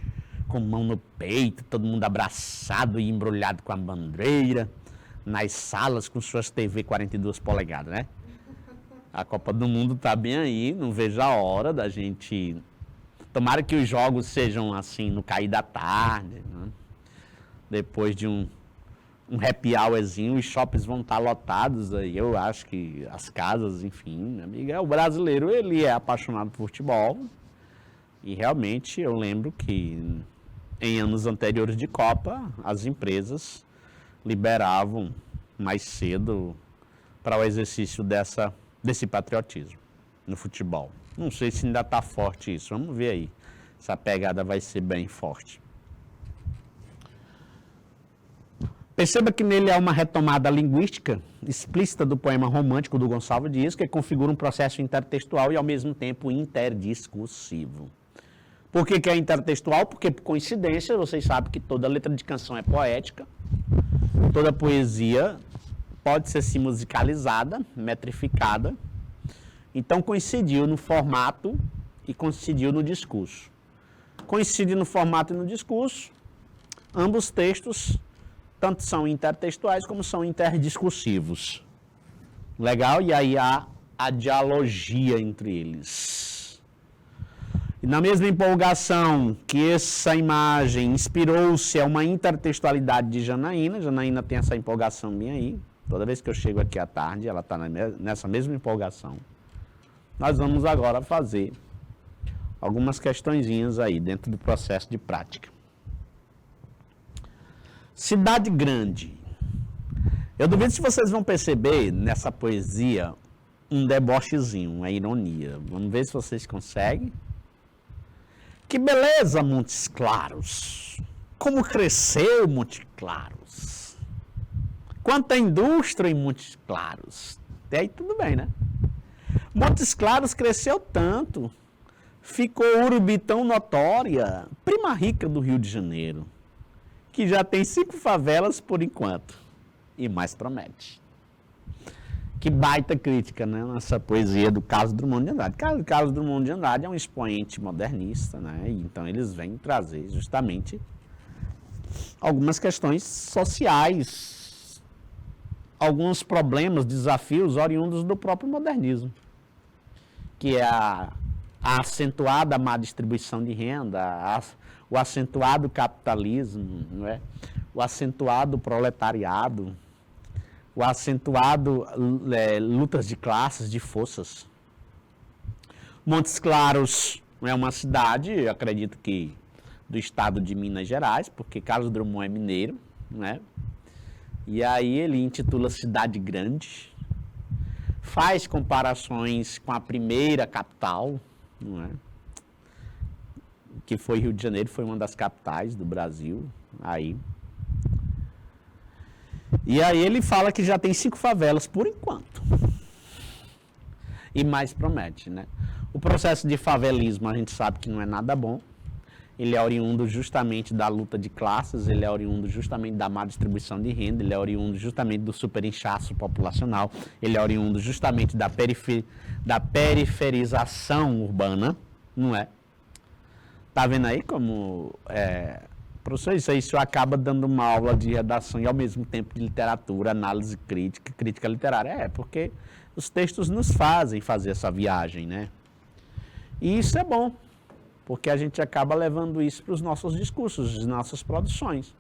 A: com mão no peito, todo mundo abraçado e embrulhado com a bandeira, nas salas com suas TV 42 polegadas, né? A Copa do Mundo tá bem aí, não vejo a hora da gente... Tomara que os jogos sejam assim, no cair da tarde, né? Depois de um happy hourzinho, os shoppings vão estar lotados aí, eu acho que as casas, enfim, minha amiga, o brasileiro, ele é apaixonado por futebol, e realmente eu lembro que em anos anteriores de Copa, as empresas liberavam mais cedo para o exercício desse patriotismo no futebol. Não sei se ainda está forte isso, vamos ver aí. Essa pegada vai ser bem forte. Perceba que nele há uma retomada linguística explícita do poema romântico do Gonçalves Dias, que configura um processo intertextual e ao mesmo tempo interdiscursivo. Por que é intertextual? Porque, por coincidência, vocês sabem que toda letra de canção é poética, toda poesia pode ser sim musicalizada, metrificada. Então, coincidiu no formato e coincidiu no discurso. Coincide no formato e no discurso, ambos textos, tanto são intertextuais como são interdiscursivos. Legal? E aí há a dialogia entre eles. E na mesma empolgação que essa imagem inspirou-se a uma intertextualidade de Janaína, Janaína tem essa empolgação minha aí, toda vez que eu chego aqui à tarde, ela está nessa mesma empolgação. Nós vamos agora fazer algumas questõezinhas aí dentro do processo de prática. Cidade grande. Eu duvido se vocês vão perceber nessa poesia um debochezinho, uma ironia. Vamos ver se vocês conseguem. Que beleza, Montes Claros! Como cresceu Montes Claros! Quanta indústria em Montes Claros! Até aí tudo bem, né? Montes Claros cresceu tanto, ficou urbe tão notória, prima rica do Rio de Janeiro, que já tem 5 favelas por enquanto, e mais promete. Que baita crítica, né, nessa poesia do Carlos Drummond de Andrade. Carlos Drummond de Andrade é um expoente modernista, né, e então eles vêm trazer justamente algumas questões sociais, alguns problemas, desafios oriundos do próprio modernismo, que é a acentuada má distribuição de renda, o acentuado capitalismo, não é? O acentuado proletariado, o acentuado lutas de classes, de forças. Montes Claros é uma cidade, acredito que do estado de Minas Gerais, porque Carlos Drummond é mineiro, né? E aí ele intitula Cidade Grande, faz comparações com a primeira capital, não é? Que foi Rio de Janeiro, foi uma das capitais do Brasil, aí. E aí ele fala que já tem 5 favelas por enquanto. E mais promete, né? O processo de favelismo a gente sabe que não é nada bom. Ele é oriundo justamente da luta de classes, ele é oriundo justamente da má distribuição de renda, ele é oriundo justamente do superinchaço populacional, ele é oriundo justamente da periferização urbana, não é? Tá vendo aí como... professor, isso acaba dando uma aula de redação e ao mesmo tempo de literatura, análise crítica, crítica literária. Porque os textos nos fazem fazer essa viagem, né? E isso é bom, porque a gente acaba levando isso para os nossos discursos, as nossas produções.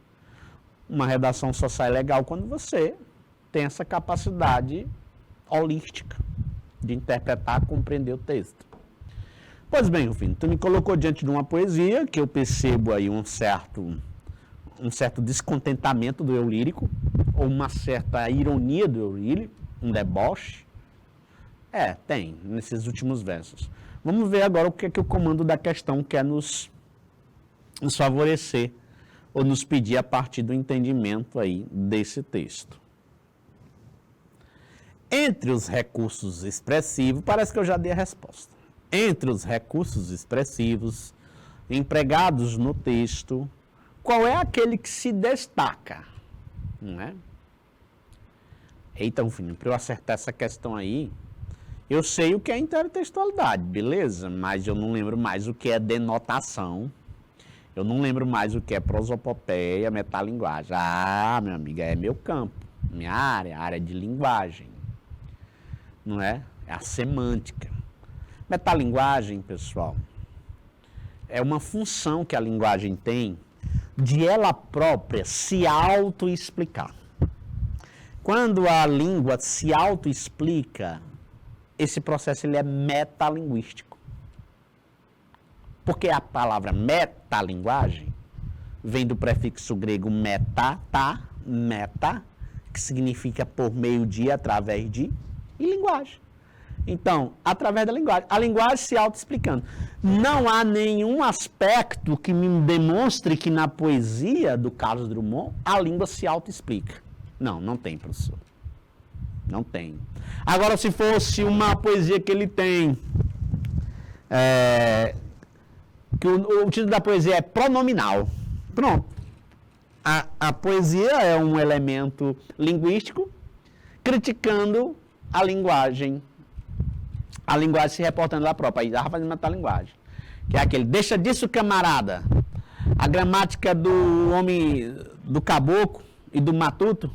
A: Uma redação só sai legal quando você tem essa capacidade holística de interpretar, compreender o texto. Pois bem, Rufino, tu me colocou diante de uma poesia que eu percebo aí um certo descontentamento do eu lírico, ou uma certa ironia do eu lírico, um deboche. Tem, nesses últimos versos. Vamos ver agora o que é que o comando da questão quer nos favorecer, ou nos pedir a partir do entendimento aí desse texto. Entre os recursos expressivos, parece que eu já dei a resposta. Entre os recursos expressivos empregados no texto, qual é aquele que se destaca? Não é? Então, filho, para eu acertar essa questão aí, eu sei o que é intertextualidade, beleza? Mas eu não lembro mais o que é denotação, eu não lembro mais o que é prosopopeia, metalinguagem. Meu amigo, é meu campo, minha área de linguagem, não é? É a semântica. Metalinguagem, pessoal, é uma função que a linguagem tem de ela própria se auto-explicar. Quando a língua se auto-explica, esse processo ele é metalinguístico. Porque a palavra metalinguagem vem do prefixo grego meta, que significa por meio de, através de, e linguagem. Então, através da linguagem, a linguagem se auto-explicando. Não há nenhum aspecto que me demonstre que na poesia do Carlos Drummond a língua se auto-explica. Não tem, professor. Não tem. Agora, se fosse uma poesia que ele tem, que o título da poesia é pronominal. Pronto. A poesia é um elemento linguístico criticando a linguagem se reportando lá própria, aí estava fazendo metalinguagem, que é aquele, deixa disso, camarada, a gramática do homem, do caboclo e do matuto,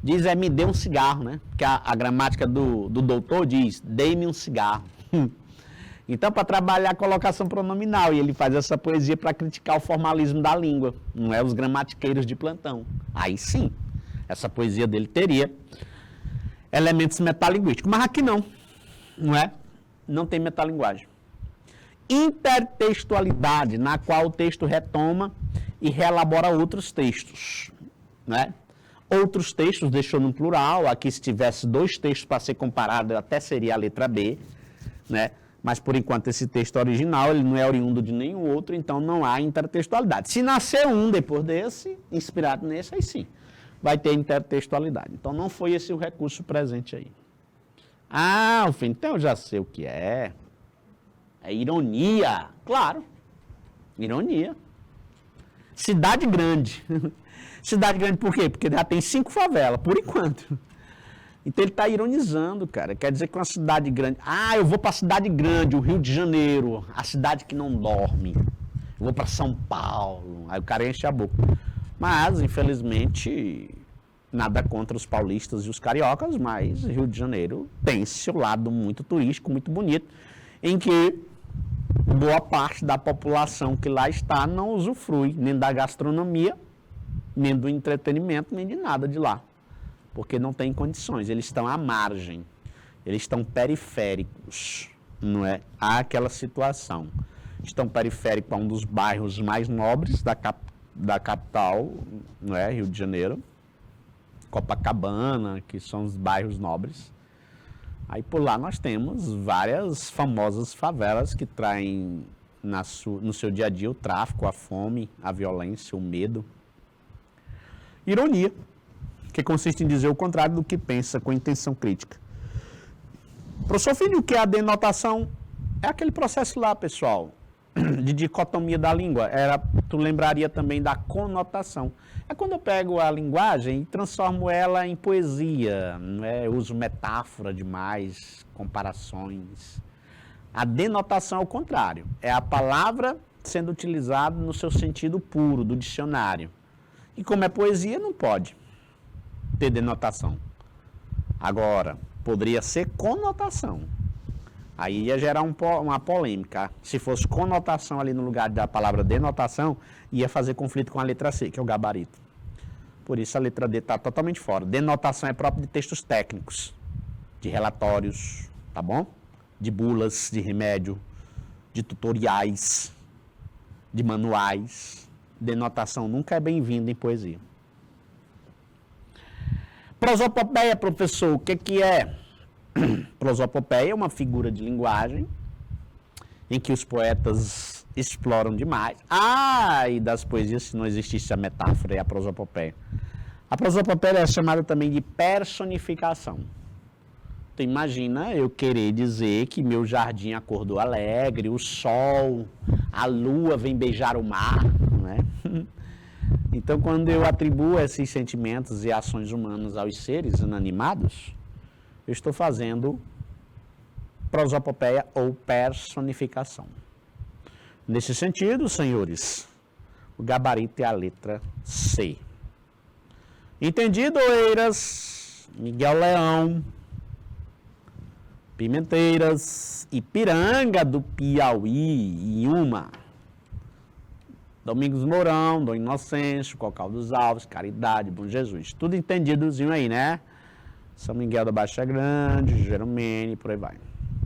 A: diz me dê um cigarro, né, que a gramática do doutor diz, dê-me um cigarro. Então, para trabalhar a colocação pronominal, e ele faz essa poesia para criticar o formalismo da língua, não é os gramatiqueiros de plantão. Aí sim, essa poesia dele teria elementos metalinguísticos, mas aqui não é? Não tem metalinguagem. Intertextualidade, na qual o texto retoma e reelabora outros textos, né? Outros textos deixou no plural, aqui se tivesse 2 textos para ser comparado, até seria a letra B, né? Mas por enquanto esse texto original, ele não é oriundo de nenhum outro, então não há intertextualidade. Se nascer um depois desse, inspirado nesse, aí sim, vai ter intertextualidade. Então não foi esse o recurso presente aí. Ah, então eu já sei o que é. É ironia. Claro, ironia. Cidade grande. Cidade grande por quê? Porque já tem 5 favelas, por enquanto. Então ele está ironizando, cara. Quer dizer que uma cidade grande... Ah, eu vou para a cidade grande, o Rio de Janeiro, a cidade que não dorme. Eu vou para São Paulo. Aí o cara enche a boca. Mas, infelizmente, nada contra os paulistas e os cariocas, mas Rio de Janeiro tem seu lado muito turístico, muito bonito, em que boa parte da população que lá está não usufrui nem da gastronomia, nem do entretenimento, nem de nada de lá. Porque não tem condições, eles estão à margem, eles estão periféricos, não é? Há aquela situação. Estão periféricos a um dos bairros mais nobres da capital, não é? Rio de Janeiro, Copacabana, que são os bairros nobres. Aí por lá nós temos várias famosas favelas que traem no seu dia a dia o tráfico, a fome, a violência, o medo. Ironia, que consiste em dizer o contrário do que pensa com intenção crítica. Professor Filho, o que é a denotação? É aquele processo lá, pessoal, de dicotomia da língua. Tu lembraria também da conotação. É quando eu pego a linguagem e transformo ela em poesia, não é? Eu uso metáfora demais, comparações. A denotação é o contrário. É a palavra sendo utilizada no seu sentido puro, do dicionário. E como é poesia, não pode ter denotação. Agora, poderia ser conotação. Aí ia gerar uma polêmica. Se fosse conotação ali no lugar da palavra denotação, ia fazer conflito com a letra C, que é o gabarito. Por isso a letra D está totalmente fora. Denotação é própria de textos técnicos, de relatórios, tá bom? De bulas, de remédio, de tutoriais, de manuais. Denotação nunca é bem-vinda em poesia. Prosopopeia, professor, o que é? Prosopopeia é uma figura de linguagem em que os poetas exploram demais. E das poesias, se não existisse a metáfora e a prosopopeia. A prosopopeia é chamada também de personificação. Então imagina eu querer dizer que meu jardim acordou alegre, o sol, a lua vem beijar o mar, né? Então, quando eu atribuo esses sentimentos e ações humanas aos seres inanimados, eu estou fazendo prosopopeia ou personificação. Nesse sentido, senhores, o gabarito é a letra C. Entendido, Oeiras, Miguel Leão, Pimenteiras, Ipiranga do Piauí, Inhuma, Domingos Mourão, Dom Inocêncio, Cocal dos Alves, Caridade, Bom Jesus. Tudo entendidozinho aí, né? São Miguel da Baixa Grande, Jeromene, por aí vai.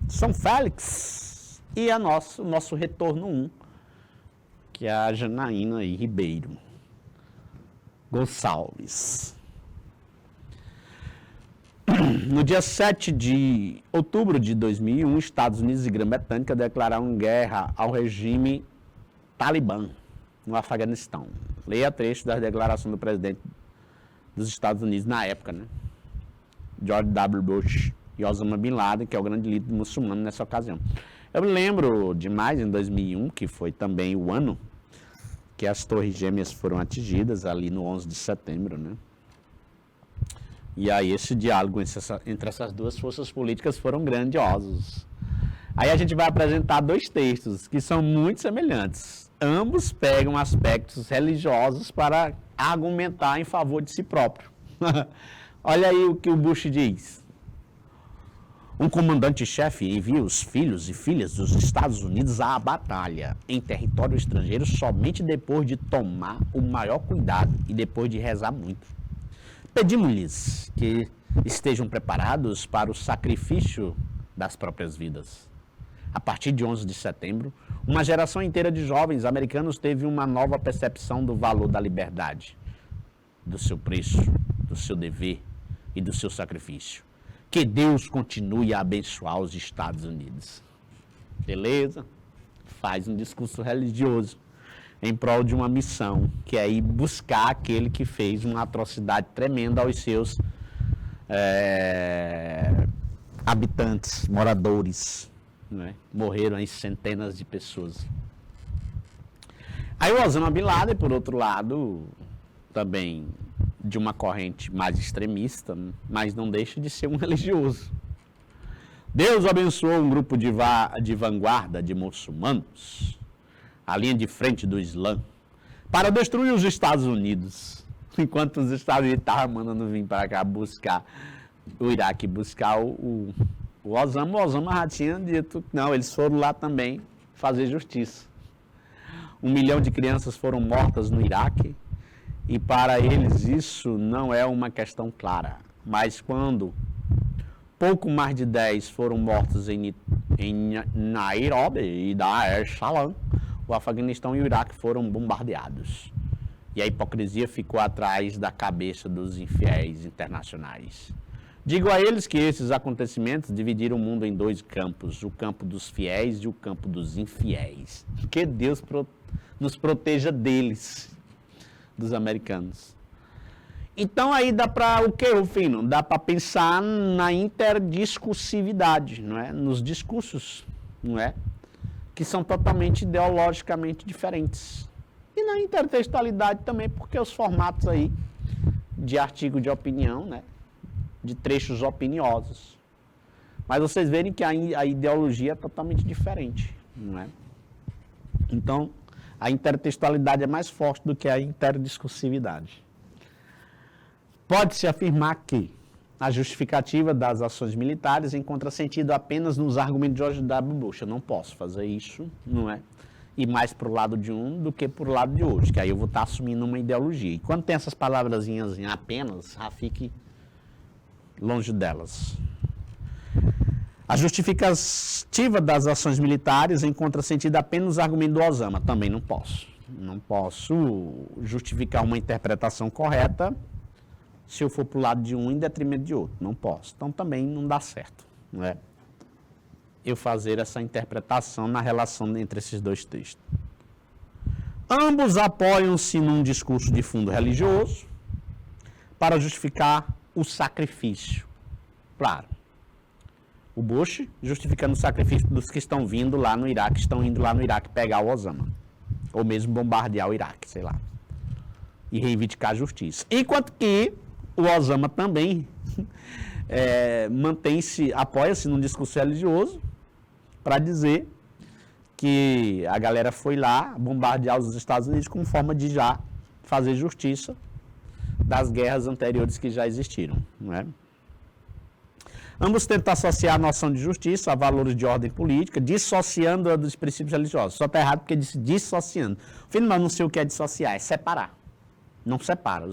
A: São Félix e o nosso retorno 1, que é a Janaína e Ribeiro Gonçalves. No dia 7 de outubro de 2001, Estados Unidos e Grã-Bretanha declararam guerra ao regime Talibã no Afeganistão. Leia trecho da declaração do presidente dos Estados Unidos na época, né? George W. Bush e Osama Bin Laden, que é o grande líder muçulmano nessa ocasião. Eu me lembro demais, em 2001, que foi também o ano que as torres gêmeas foram atingidas, ali no 11 de setembro, né? E aí esse diálogo entre essas duas forças políticas foram grandiosos. Aí a gente vai apresentar 2 textos que são muito semelhantes. Ambos pegam aspectos religiosos para argumentar em favor de si próprio. Olha aí o que o Bush diz. Um comandante-chefe envia os filhos e filhas dos Estados Unidos à batalha em território estrangeiro somente depois de tomar o maior cuidado e depois de rezar muito. Pedimos-lhes que estejam preparados para o sacrifício das próprias vidas. A partir de 11 de setembro, uma geração inteira de jovens americanos teve uma nova percepção do valor da liberdade, do seu preço, do seu dever e do seu sacrifício. Que Deus continue a abençoar os Estados Unidos. Beleza? Faz um discurso religioso em prol de uma missão, que é ir buscar aquele que fez uma atrocidade tremenda aos seus habitantes, moradores, né? Morreram aí centenas de pessoas. Aí o Osama Bin Laden, por outro lado, também de uma corrente mais extremista, mas não deixa de ser um religioso. Deus abençoou um grupo de vanguarda de muçulmanos, a linha de frente do Islã, para destruir os Estados Unidos, enquanto os Estados Unidos estavam mandando vir para cá buscar o Iraque, buscar o Osama já tinha dito, não, eles foram lá também fazer justiça. 1 milhão de crianças foram mortas no Iraque, e para eles isso não é uma questão clara, mas quando pouco mais de 10 foram mortos em Nairobi e Dar es Salaam, o Afeganistão e o Iraque foram bombardeados. E a hipocrisia ficou atrás da cabeça dos infiéis internacionais. Digo a eles que esses acontecimentos dividiram o mundo em 2 campos, o campo dos fiéis e o campo dos infiéis. Que Deus nos proteja deles, dos americanos. Então aí dá para o que, Rufino? Dá para pensar na interdiscursividade, não é? Nos discursos, não é? Que são totalmente ideologicamente diferentes. E na intertextualidade também, porque os formatos aí de artigo de opinião, né? De trechos opiniosos. Mas vocês verem que a ideologia é totalmente diferente, não é? Então, a intertextualidade é mais forte do que a interdiscursividade. Pode-se afirmar que a justificativa das ações militares encontra sentido apenas nos argumentos de George W. Bush. Eu não posso fazer isso, não é? E mais para o lado de um do que para o lado de outro, que aí eu vou estar assumindo uma ideologia. E quando tem essas palavrazinhas em apenas, já fique longe delas. A justificativa das ações militares encontra sentido apenas nos argumentos do Osama. Também não posso. Não posso justificar uma interpretação correta se eu for para o lado de um em detrimento de outro. Não posso. Então também não dá certo, não é? Eu fazer essa interpretação na relação entre esses 2 textos. Ambos apoiam-se num discurso de fundo religioso para justificar o sacrifício. Claro. O Bush justificando o sacrifício dos que estão vindo lá no Iraque, estão indo lá no Iraque pegar o Osama. Ou mesmo bombardear o Iraque, sei lá. E reivindicar a justiça. Enquanto que o Osama também apoia-se num discurso religioso para dizer que a galera foi lá bombardear os Estados Unidos como forma de já fazer justiça das guerras anteriores que já existiram, não é? Ambos tentam associar a noção de justiça a valores de ordem política, dissociando-a dos princípios religiosos. Só está errado porque disse dissociando. Filho, mas não sei o que é dissociar, é separar. Não separa.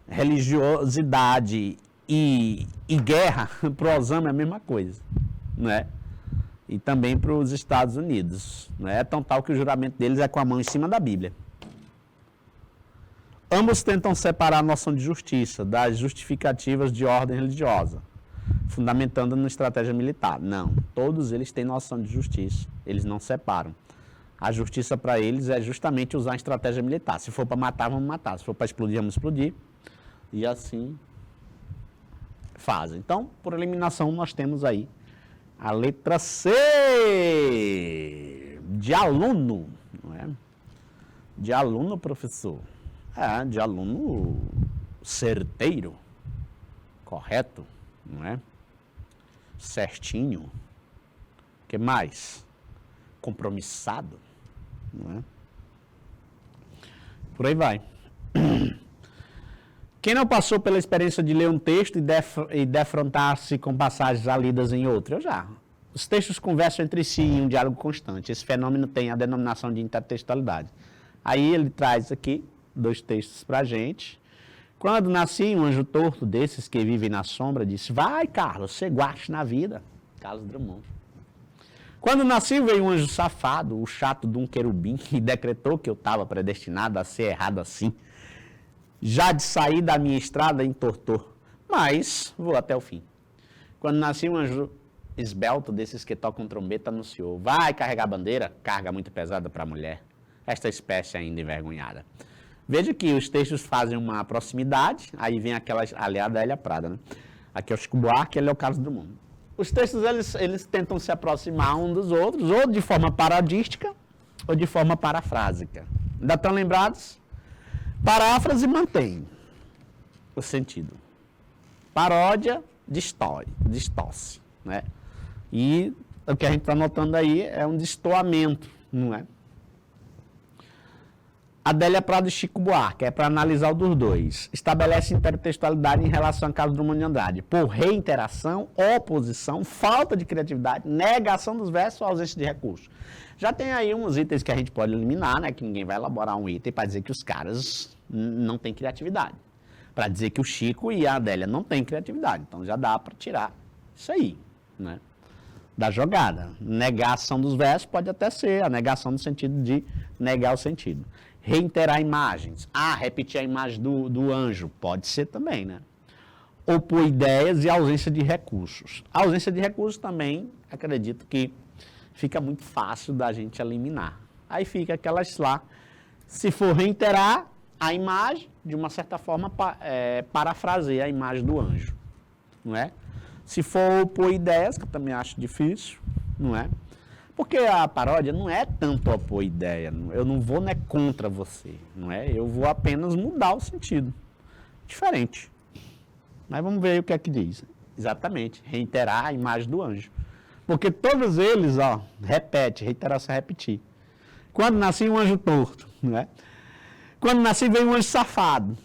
A: Religiosidade e guerra, para o Osama é a mesma coisa, não é? E também para os Estados Unidos. Não é tão tal que o juramento deles é com a mão em cima da Bíblia. Ambos tentam separar a noção de justiça das justificativas de ordem religiosa, fundamentando na estratégia militar. Não, todos eles têm noção de justiça, eles não separam. A justiça para eles é justamente usar a estratégia militar. Se for para matar, vamos matar. Se for para explodir, vamos explodir. E assim fazem. Então, por eliminação, nós temos aí a letra C, de aluno, não é? De aluno, professor. De aluno certeiro, correto, não é? Certinho. O que mais? Compromissado, não é? Por aí vai. Quem não passou pela experiência de ler um texto e defrontar-se com passagens lidas em outro? Eu já. Os textos conversam entre si em um diálogo constante. Esse fenômeno tem a denominação de intertextualidade. Aí ele traz aqui 2 textos para a gente. Quando nasci, um anjo torto desses que vivem na sombra disse: vai, Carlos, você guache na vida. Carlos Drummond. Quando nasci, veio um anjo safado, o chato de um querubim, e decretou que eu estava predestinado a ser errado assim. Já de sair da minha estrada entortou, mas vou até o fim. Quando nasci, um anjo esbelto desses que tocam trombeta anunciou: vai carregar bandeira, carga muito pesada para a mulher, esta espécie ainda envergonhada. Veja que os textos fazem uma proximidade, aí vem aquela aliada Hélia Prada, né? Aqui é o Chico Buarque, ele é o Carlos Drummond. os textos eles tentam se aproximar um dos outros, ou de forma parodística, ou de forma parafrásica. Ainda estão lembrados? Paráfrase mantém o sentido. Paródia distorce, né? E o que a gente está notando aí é um destoamento, não é? Adélia Prado e Chico Buarque, é para analisar o dos dois. Estabelece intertextualidade em relação a Carlos Drummond de Andrade. Por reiteração, oposição, falta de criatividade, negação dos versos, ausência de recursos. Já tem aí uns itens que a gente pode eliminar, né? Que ninguém vai elaborar um item para dizer que os caras não têm criatividade. Para dizer que o Chico e a Adélia não têm criatividade. Então já dá para tirar isso aí, né? Da jogada. Negação dos versos pode até ser a negação no sentido de negar o sentido. Reiterar imagens. Repetir a imagem do anjo. Pode ser também, né? Opor ideias e ausência de recursos. A ausência de recursos também, acredito que fica muito fácil da gente eliminar. Aí fica aquelas lá. Se for reiterar a imagem, de uma certa forma, parafrasear a imagem do anjo. Não é? Se for opor ideias, que eu também acho difícil, não é? Porque a paródia não é tanto opor ideia, eu não vou contra você, não é? Eu vou apenas mudar o sentido. Diferente. Mas vamos ver o que é que diz. Exatamente, reiterar a imagem do anjo. Porque todos eles, repete, reiteração, repetir. Quando nascia um anjo torto, não é? Quando nasci veio um anjo safado.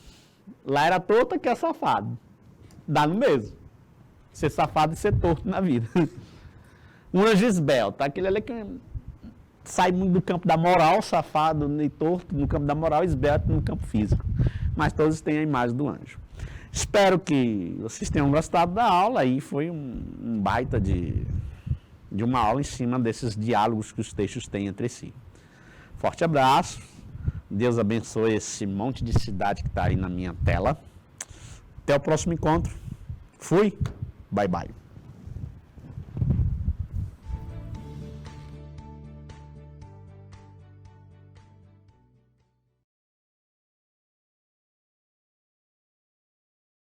A: Lá era torto, aqui é safado. Dá no mesmo. Ser safado e ser torto na vida. Um anjo esbelto, aquele ali que sai muito do campo da moral, safado e torto no campo da moral, esbelto no campo físico. Mas todos têm a imagem do anjo. Espero que vocês tenham gostado da aula. Aí foi um baita de uma aula em cima desses diálogos que os textos têm entre si. Forte abraço. Deus abençoe esse monte de cidade que está aí na minha tela. Até o próximo encontro. Fui. Bye, bye.